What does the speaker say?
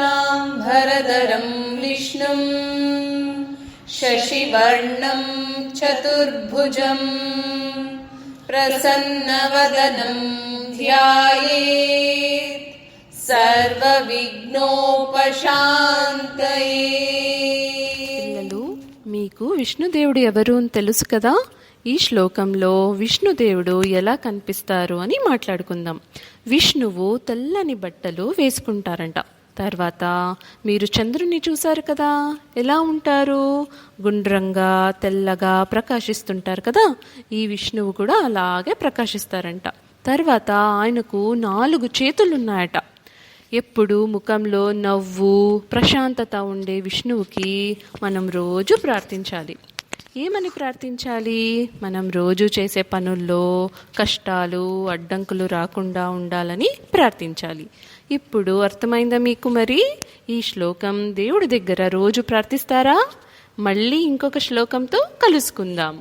శుక్లాంబరధరం విష్ణుం శశివర్ణం చతుర్భుజం ప్రసన్నవదనం ధ్యాయేత్ సర్వవిఘ్నోపశాంతయే. పిల్లలు, మీకు విష్ణుదేవుడు ఎవరు అని తెలుసు కదా. ఈ శ్లోకంలో విష్ణుదేవుడు ఎలా కనిపిస్తారు అని మాట్లాడుకుందాం. విష్ణువు తెల్లని బట్టలు వేసుకుంటారంట. తర్వాత మీరు చంద్రుని చూశారు కదా, ఎలా ఉంటారు? గుండ్రంగా తెల్లగా ప్రకాశిస్తుంటారు కదా. ఈ విష్ణువు కూడా అలాగే ప్రకాశిస్తారంట. తర్వాత ఆయనకు 4 చేతులున్నాయట. ఎప్పుడు ముఖంలో నవ్వు ప్రశాంతత ఉండే విష్ణువుకి మనం రోజు ప్రార్థించాలి. ఏమని ప్రార్థించాలి? మనం రోజు చేసే పనుల్లో కష్టాలు అడ్డంకులు రాకుండా ఉండాలని ప్రార్థించాలి. ఇప్పుడు అర్థమైందా మీకు? మరి ఈ శ్లోకం దేవుడి దగ్గర రోజు ప్రార్థిస్తారా? మళ్ళీ ఇంకొక శ్లోకంతో కలుసుకుందాం.